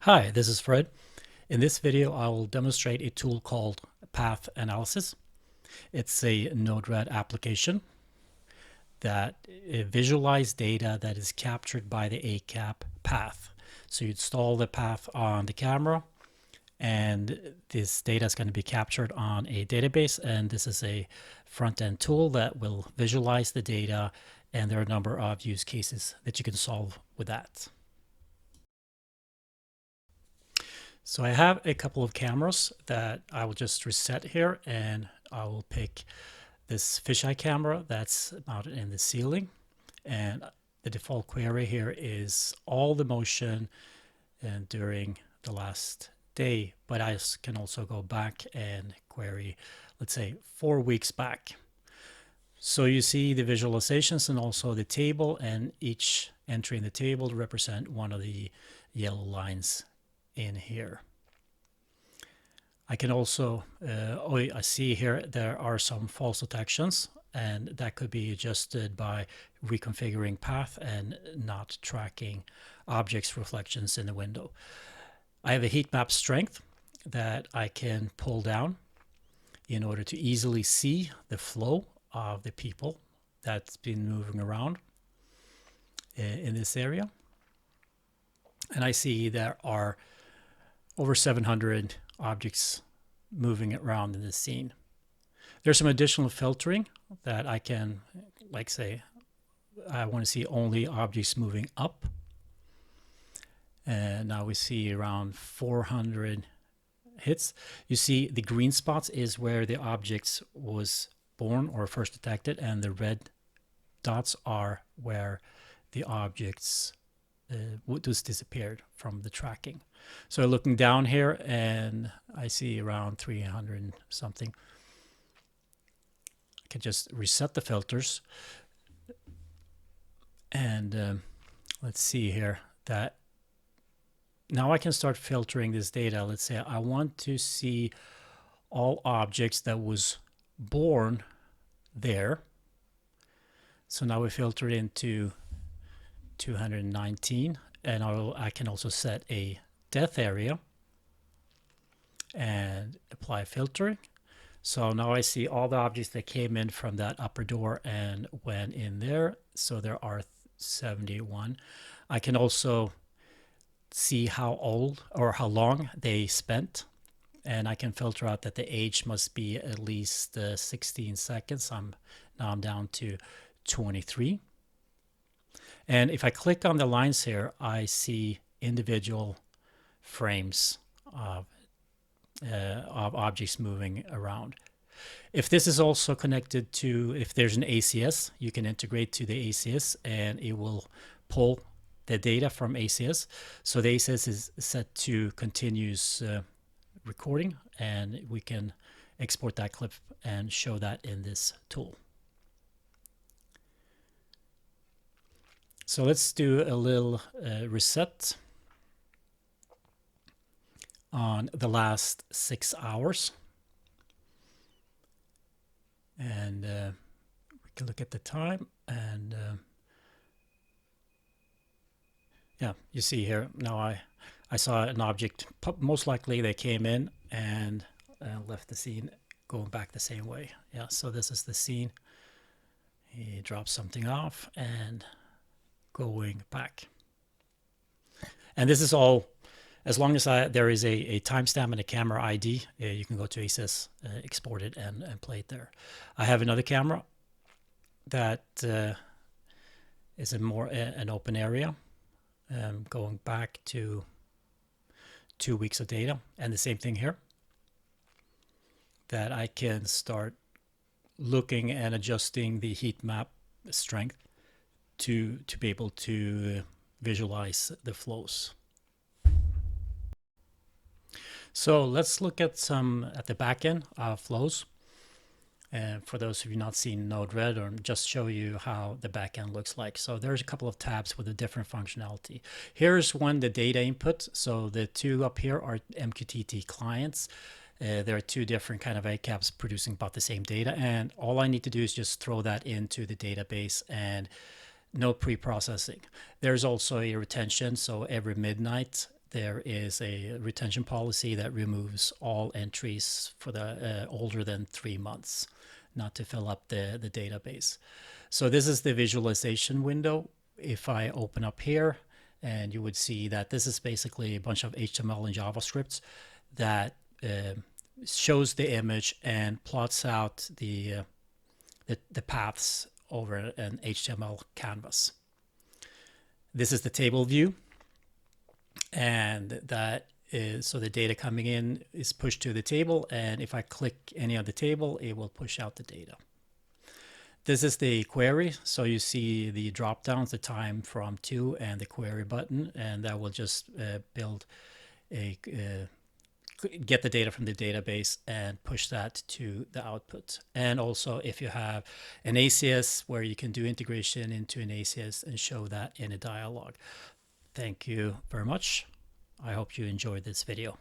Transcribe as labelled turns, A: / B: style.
A: Hi, this is Fred. In this video, I will demonstrate a tool called Path Analysis. It's a Node-RED application that visualizes data that is captured by the ACAP path. So you install the path on the camera, and this data is going to be captured on a database, and this is a front-end tool that will visualize the data, and there are a number of use cases that you can solve with that. So I have a couple of cameras that I will just reset here, and I will pick this fisheye camera that's mounted in the ceiling. And the default query here is all the motion and during the last day, but I can also go back and query, let's say 4 weeks back. So you see the visualizations and also the table, and each entry in the table to represent one of the yellow lines in here. I can also, I see here there are some false detections, and that could be adjusted by reconfiguring path and not tracking objects reflections in the window. I have a heat map strength that I can pull down in order to easily see the flow of the people that's been moving around in this area. And I see there are over 700 objects moving around in the scene. There's some additional filtering that I can, like say, I want to see only objects moving up. And now we see around 400 hits. You see the green spots is where the objects was born or first detected, and the red dots are where the objects just disappeared from the tracking. So looking down here, and I see around 300 something. I can just reset the filters, and let's see here that now I can start filtering this data. Let's say I want to see all objects that was born there. So now we filter it into 219, and I can also set a death area and apply filtering. So now I see all the objects that came in from that upper door and went in there. So there are 71. I can also see how old or how long they spent, and I can filter out that the age must be at least 16 seconds. Now I'm down to 23. And if I click on the lines here, I see individual frames of objects moving around. If this is also connected to, if there's an ACS, you can integrate to the ACS, and it will pull the data from ACS. So the ACS is set to continuous recording, and we can export that clip and show that in this tool. So let's do a little reset on the last 6 hours. And we can look at the time, and yeah, you see here now I saw an object, most likely they came in and left the scene going back the same way. Yeah, so this is the scene. He drops something off and going back. And this is all, as long as there is a timestamp and a camera ID, you can go to ACS, export it, and play it there. I have another camera that is an open area, going back to 2 weeks of data, and the same thing here, that I can start looking and adjusting the heat map strength to be able to visualize the flows. So let's look at the back end of flows. And for those of you not seen Node-RED, or just show you how the back end looks like. So there's a couple of tabs with a different functionality. Here's one, the data input. So the two up here are MQTT clients. There are two different kind of ACAPs producing about the same data, and all I need to do is just throw that into the database, and no pre-processing. There's also a retention, so every midnight there is a retention policy that removes all entries for the older than 3 months, not to fill up the database. So this is the visualization window. If I open up here, and you would see that this is basically a bunch of HTML and JavaScripts that shows the image and plots out the paths over an HTML canvas. This is the table view, and that is, so the data coming in is pushed to the table, and if I click any of the table, it will push out the data. This is the query, so you see the drop downs, the time from to, and the query button, and that will just build a get the data from the database and push that to the output. And also if you have an ACS where you can do integration into an ACS and show that in a dialog. Thank you very much. I hope you enjoyed this video.